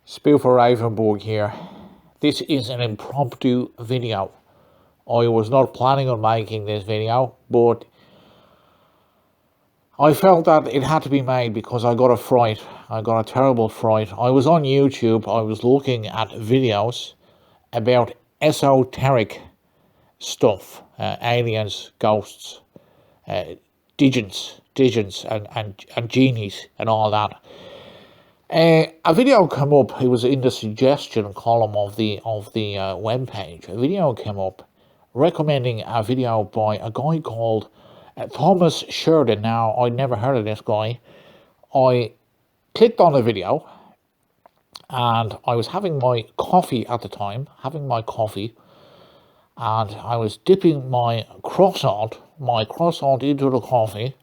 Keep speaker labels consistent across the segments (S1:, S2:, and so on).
S1: SPOOFER RAVENBERG here. This is an impromptu video. I was not planning on making this video, but I felt that it had to be made because I got a fright. I got a terrible fright. I was on YouTube. I was looking at videos about esoteric stuff, aliens, ghosts, digits and genies and all that. A video came up. It was in the suggestion column of the web page. A video came up recommending a video by a guy called Thomas Sheridan. Now, I'd never heard of this guy. I clicked on the video, and I was having my coffee at the time, and I was dipping my croissant into the coffee.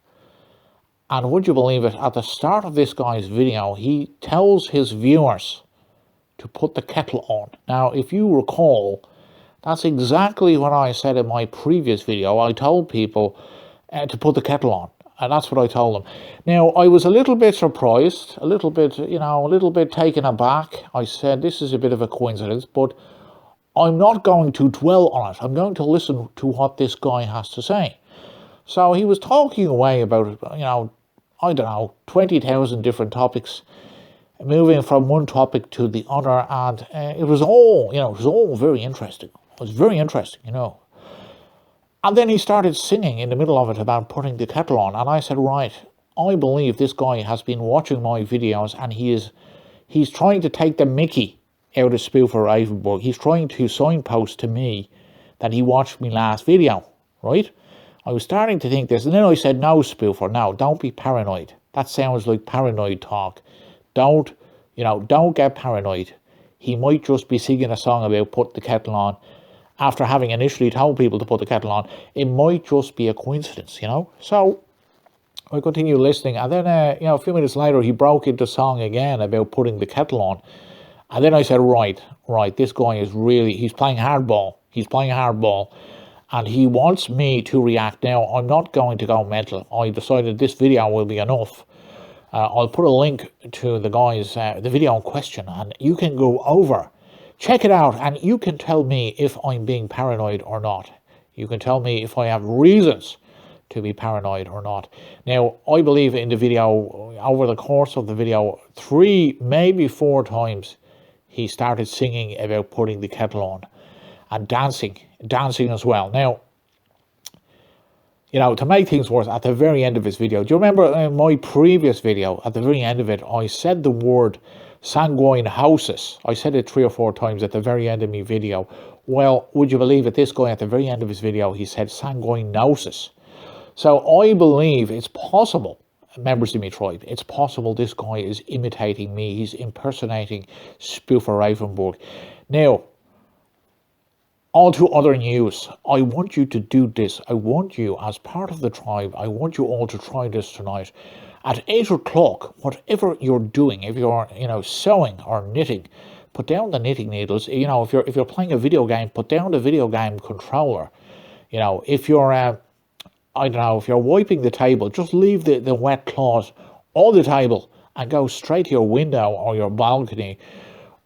S1: And would you believe it, at the start of this guy's video, he tells his viewers to put the kettle on. Now, if you recall, that's exactly what I said in my previous video. I told people to put the kettle on, and that's what I told them. Now, I was a little bit surprised, a little bit taken aback. I said, this is a bit of a coincidence, but I'm not going to dwell on it. I'm going to listen to what this guy has to say. So he was talking away about, 20,000 different topics, moving from one topic to the other, and it was all very interesting. It was very interesting, And then he started singing in the middle of it about putting the kettle on, and I said, right, I believe this guy has been watching my videos, and he's trying to take the mickey out of SPOOFER RAVENBERG. He's trying to signpost to me that he watched my last video, right? I was starting to think this, and then I said, no, Spoofer, no, don't be paranoid. That sounds like paranoid talk. Don't get paranoid. He might just be singing a song about put the kettle on after having initially told people to put the kettle on. It might just be a coincidence, So I continued listening, and then, a few minutes later, he broke into song again about putting the kettle on. And then I said, right, this guy is he's playing hardball. And he wants me to react. Now, I'm not going to go mental. I decided this video will be enough. I'll put a link to the video in question, and you can go over, check it out, and you can tell me if I'm being paranoid or not. You can tell me if I have reasons to be paranoid or not. Now, I believe in the video, over the course of the video, 3, maybe 4 times, he started singing about putting the kettle on. And dancing as well. Now, to make things worse, at the very end of his video, do you remember in my previous video, at the very end of it, I said the word sanguine houses. I said it 3 or 4 times at the very end of my video. Well, would you believe it, this guy at the very end of his video, he said sanguine houses. So I believe it's possible, members of my tribe, it's possible this guy is imitating me. He's impersonating SPOOFER RAVENBERG. Now, on to other news. I want you to do this. I want you, as part of the tribe, I want you all to try this tonight. At 8 o'clock, whatever you're doing, if you're, sewing or knitting, put down the knitting needles. If you're playing a video game, put down the video game controller. If you're, if you're wiping the table, just leave the wet cloth on the table and go straight to your window or your balcony.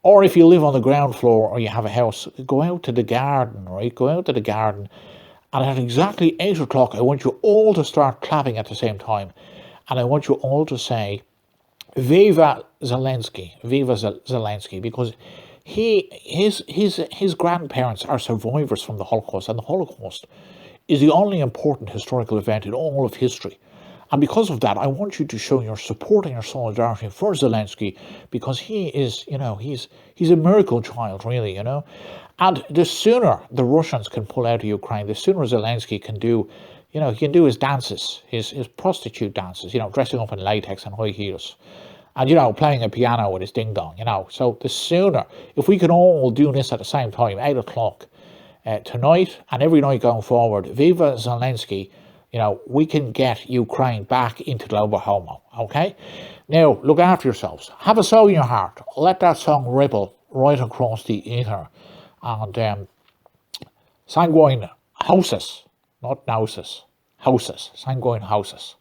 S1: Or if you live on the ground floor or you have a house, go out to the garden, right? Go out to the garden, and at exactly 8 o'clock, I want you all to start clapping at the same time. And I want you all to say, Viva Zelensky, because his grandparents are survivors from the Holocaust, and the Holocaust is the only important historical event in all of history. And because of that, I want you to show your support and your solidarity for Zelensky, because he is, he's a miracle child, really, And the sooner the Russians can pull out of Ukraine, the sooner Zelensky can do, he can do his dances, his prostitute dances, dressing up in latex and high heels, and, playing a piano with his ding-dong, So the sooner, if we can all do this at the same time, 8 o'clock tonight and every night going forward, Viva Zelensky, we can get Ukraine back into global homo, okay? Now, look after yourselves. Have a soul in your heart. Let that song ripple right across the ether. And sanguine houses, not nouses, houses, sanguine houses.